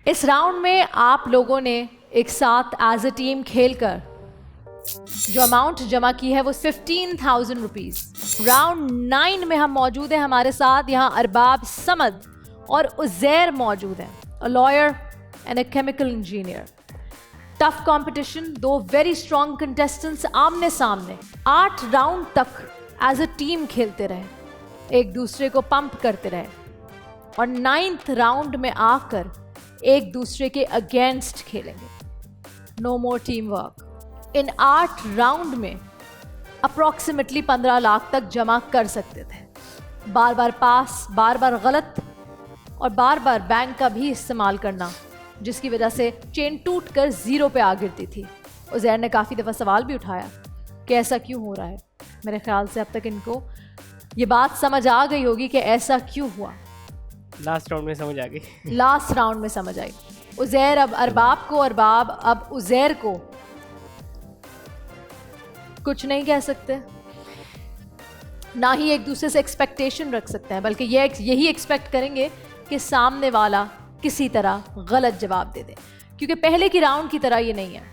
इस राउंड में आप लोगों ने एक साथ एज अ टीम खेलकर जो अमाउंट जमा की है वो 15,000 रुपीज। राउंड 9 में हम मौजूद हैं, हमारे साथ यहाँ अरबाब समद और उज़ैर मौजूद हैं, a lawyer and a chemical engineer. Tough competition, दो वेरी स्ट्रॉन्ग कंटेस्टेंट्स आमने सामने 8 राउंड तक एज अ टीम खेलते रहे, एक दूसरे को पंप करते रहे और 9th राउंड में आकर एक दूसरे के अगेंस्ट खेलेंगे। नो मोर टीम वर्क। इन 8 राउंड में अप्रॉक्सीमेटली 15 लाख तक जमा कर सकते थे। बार बार पास, बार बार गलत और बार बार बैंक का भी इस्तेमाल करना, जिसकी वजह से चेन टूट कर 0 पे आ गिरती थी। उज़ैर ने काफ़ी दफ़ा सवाल भी उठाया कि ऐसा क्यों हो रहा है। मेरे ख्याल से अब तक इनको ये बात समझ आ गई होगी कि ऐसा क्यों हुआ। लास्ट राउंड में समझ आ गई। लास्ट राउंड में समझ आई। उज़ैर अब अरबाब को, अरबाब अब उज़ैर को कुछ नहीं कह सकते, ना ही एक दूसरे से एक्सपेक्टेशन रख सकते हैं, बल्कि यही एक्सपेक्ट करेंगे कि सामने वाला किसी तरह गलत जवाब दे दे, क्योंकि पहले की राउंड की तरह ये नहीं है।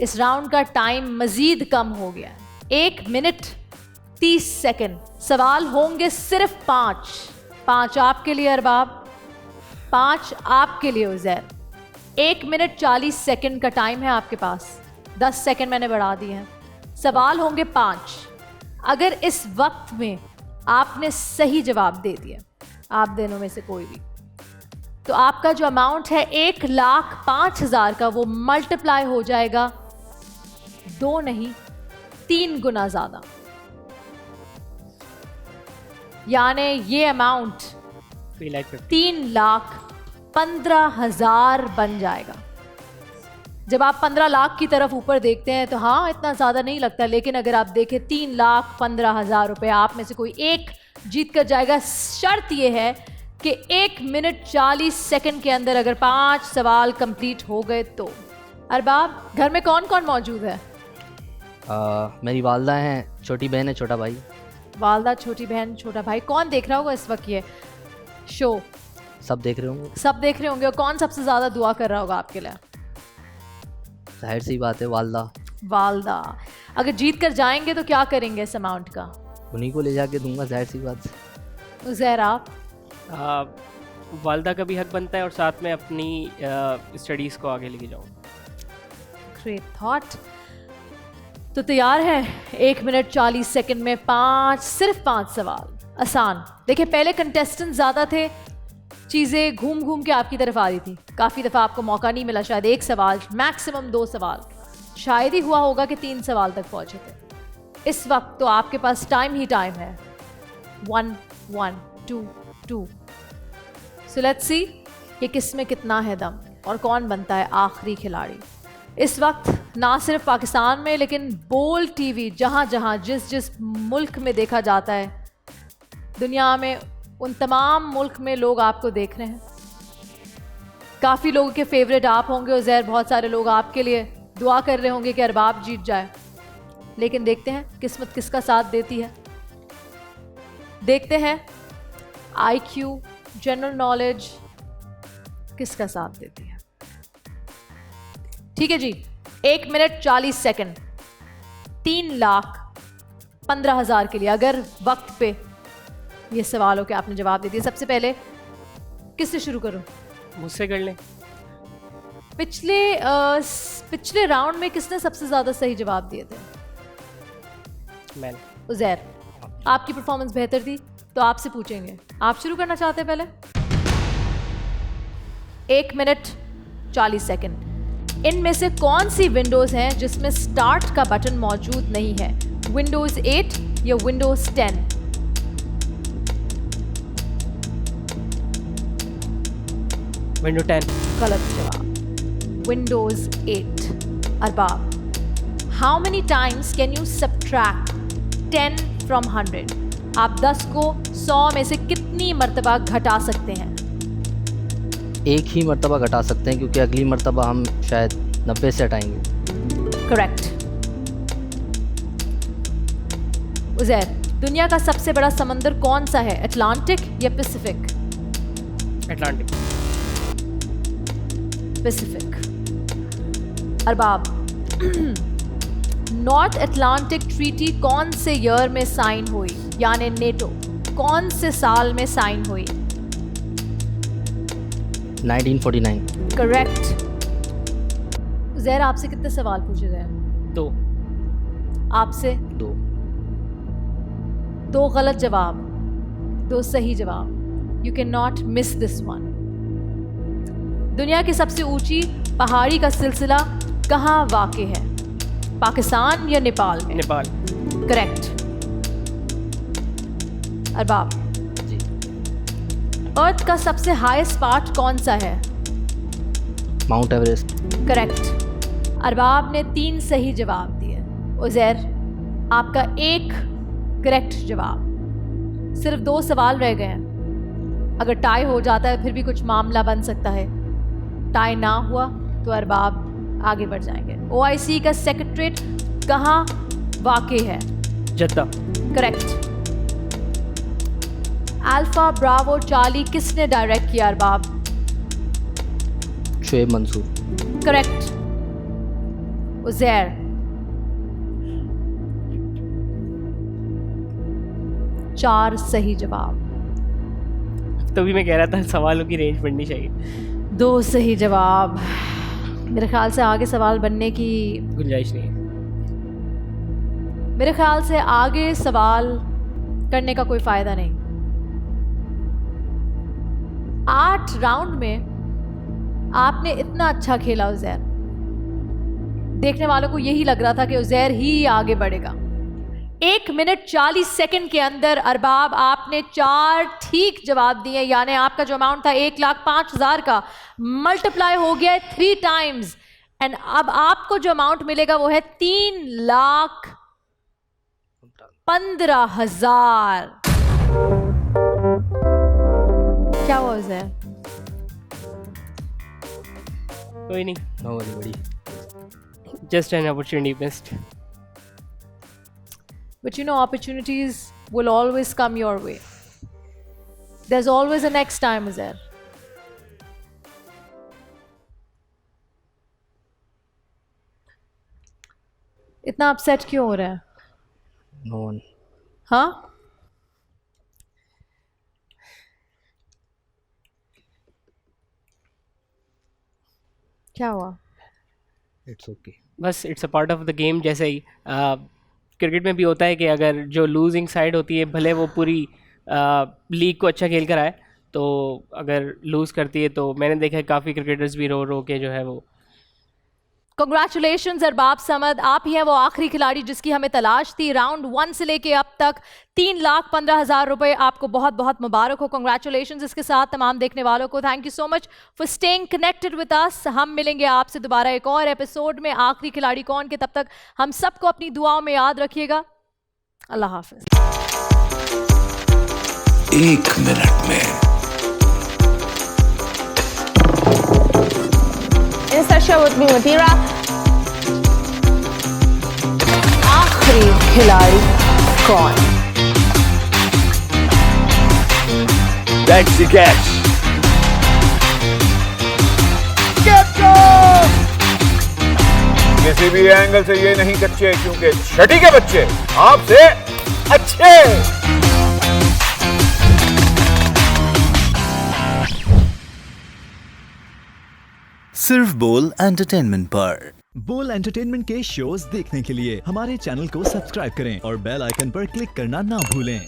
इस राउंड का टाइम मजीद कम हो गया है, 1 मिनट 30 सेकंड। सवाल होंगे सिर्फ 5 आपके लिए अरबाब, 5 आपके लिए उज़ैर। 1 मिनट 40 सेकंड का टाइम है आपके पास, 10 सेकंड मैंने बढ़ा दिए हैं। सवाल होंगे 5। अगर इस वक्त में आपने सही जवाब दे दिया, आप दोनों में से कोई भी, तो आपका जो अमाउंट है 1,05,000 का, वो मल्टीप्लाई हो जाएगा 2 नहीं 3 गुना ज़्यादा। यानी ये अमाउंट 3,15,000 बन जाएगा। जब आप 15 लाख की तरफ ऊपर देखते हैं तो हाँ इतना ज़्यादा नहीं लगता, लेकिन अगर आप देखें 3,15,000 रुपये आप में से कोई एक जीत कर जाएगा। शर्त यह है कि 1 मिनट 40 सेकंड के अंदर अगर 5 सवाल कंप्लीट हो गए तो। अरबाब, घर में कौन कौन मौजूद है? मेरी वालदा हैं, छोटी बहन है, छोटा भाई। वालदा, छोटी बहन, छोटा भाई। कौन देख रहा होगा इस वक्त ये शो? सब देख रहे होंगे। सब देख रहे होंगे। और कौन सबसे ज़्यादा दुआ कर रहा होगा आपके लिए? जाहिर सी बात है, वालदा। वालदा। अगर जीत कर जाएंगे तो क्या करेंगे इस अमाउंट का? उन्हीं को ले जाके दूंगा, जाहिर सी बात है। उज़ैर, आप? वालदा का भी हक बनता है और साथ में अपनी स्टडीज़ को आगे लेके जाऊँ। Great thought. तो तैयार है 1 मिनट 40 सेकंड में सिर्फ 5 सवाल। आसान। देखिए, पहले कंटेस्टेंट ज़्यादा थे, चीज़ें घूम घूम के आपकी तरफ आ रही थी। काफ़ी दफ़ा आपको मौका नहीं मिला, शायद 1 सवाल, मैक्सिमम 2 सवाल, शायद ही हुआ होगा कि 3 सवाल तक पहुँचे थे। इस वक्त तो आपके पास टाइम ही टाइम है। 1 1 2 2। सो लेट्स सी ये किस में कितना है दम और कौन बनता है आखिरी खिलाड़ी। इस वक्त ना सिर्फ पाकिस्तान में, लेकिन बोल टीवी जहाँ जहाँ जिस मुल्क में देखा जाता है दुनिया में, उन तमाम मुल्क में लोग आपको देख रहे हैं। काफ़ी लोगों के फेवरेट आप होंगे उज़ैर, बहुत सारे लोग आपके लिए दुआ कर रहे होंगे कि अरबाब जीत जाए। लेकिन देखते हैं किस्मत किसका साथ देती है। देखते हैं IQ, जनरल नॉलेज किसका साथ देती है। ठीक है जी, 1 मिनट 40 सेकंड, 3,15,000 के लिए। अगर वक्त पे ये सवालों के आपने जवाब दे दिए, सबसे पहले किससे शुरू करूं? मुझसे कर लें। पिछले राउंड में किसने सबसे ज्यादा सही जवाब दिए थे? मैंने। उज़ैर, आपकी परफॉर्मेंस बेहतर थी तो आपसे पूछेंगे। आप शुरू करना चाहते हैं पहले? 1 मिनट 40 सेकंड। इनमें से कौन सी विंडोज हैं जिसमें स्टार्ट का बटन मौजूद नहीं है? विंडोज 8 या विंडोज 10? विंडो 10। गलत जवाब, Windows 8। Arbab, how many times can you subtract 10 from 100? आप 10 को 100 में से कितनी मर्तबा घटा सकते हैं? एक ही मर्तबा घटा सकते हैं, क्योंकि अगली मर्तबा हम शायद 90 से हटाएंगे। करेक्ट। उज़ैर, दुनिया का सबसे बड़ा समंदर कौन सा है? अटलांटिक या Pacific? Atlantic. Pacific. Arbab, north Atlantic treaty कौन से ईयर में साइन हुई, यानी नेटो कौन से साल में साइन हुई? 1949. करेक्ट। ज़हर, आपसे कितने सवाल पूछे गए? 2. आपसे 2. 2 गलत जवाब, 2 सही जवाब। You can not miss this one. दुनिया की सबसे ऊंची पहाड़ी का सिलसिला कहाँ वाक़ है? पाकिस्तान या नेपाल में? नेपाल। करेक्ट। अरबाब, जी. अर्थ का सबसे हाईएस्ट पार्ट कौन सा है? Mount Everest. करेक्ट। अरबाब ने 3 सही जवाब दिए। उज़ैर, आपका 1 करेक्ट जवाब। सिर्फ 2 सवाल रह गए हैं। अगर टाई हो जाता है फिर भी कुछ मामला बन सकता है। टाई ना हुआ तो अरबाब आगे बढ़ जाएंगे। OIC का सेक्रेटरीट कहाँ वाक़े है? Jeddah. Correct. Alpha Bravo Charlie किसने डायरेक्ट किया अरबाब? शुएब मंसूर. करेक्ट। उज़ैर, चार सही जवाब। तभी मैं कह रहा था सवालों की रेंज बढ़नी चाहिए। 2 सही जवाब। मेरे ख्याल से आगे सवाल बनने की गुंजाइश नहीं है। मेरे ख्याल से आगे सवाल करने का कोई फायदा नहीं। 8 राउंड में आपने इतना अच्छा खेला उज़ैर, देखने वालों को यही लग रहा था कि उज़ैर ही आगे बढ़ेगा। 1 मिनट 40 सेकंड के अंदर अरबाब आपने 4 ठीक जवाब दिए, यानी आपका जो अमाउंट था 1,05,000 का मल्टीप्लाई हो गया है 3 टाइम्स। एंड अब आपको जो अमाउंट मिलेगा वो है 3,15,000। क्या हुआ उज़ैर? कोई नहीं, नो वरी बड़ी. Just an opportunity missed. But you know, opportunities will always come your way. There's always a next time, is there? इतना अपसेट क्यों हो रहा है? No one. हाँ? क्या हुआ? It's okay. बस it's a part of the game. जैसे ही क्रिकेट में भी होता है कि अगर जो लूजिंग साइड होती है, भले वो पूरी लीग को अच्छा खेल कर आए, तो अगर लूज़ करती है तो मैंने देखा है काफ़ी क्रिकेटर्स भी रो रो के जो है वो। Congratulations अरबाब समद, आप ही हैं वो आखिरी खिलाड़ी जिसकी हमें तलाश थी। राउंड 1 से लेके अब तक 3,15,000 रुपए, आपको बहुत बहुत मुबारक हो। Congratulations। इसके साथ तमाम देखने वालों को thank you so much for staying connected with us. हम मिलेंगे आपसे दोबारा एक और एपिसोड में, आखिरी खिलाड़ी कौन के। तब तक हम सबको अपनी दुआओं में याद रखिएगा। अल्लाह हाफिज। 1 मिनट में Insert with me Matira. आखिरी खिलाड़ी कौन? That's the catch. किसी भी एंगल से ये नहीं कच्चे, क्योंकि छठी के बच्चे आपसे अच्छे। सिर्फ बोल एंटरटेनमेंट पर। बोल एंटरटेनमेंट के शोज देखने के लिए हमारे चैनल को सब्सक्राइब करें और बेल आइकन पर क्लिक करना ना भूलें।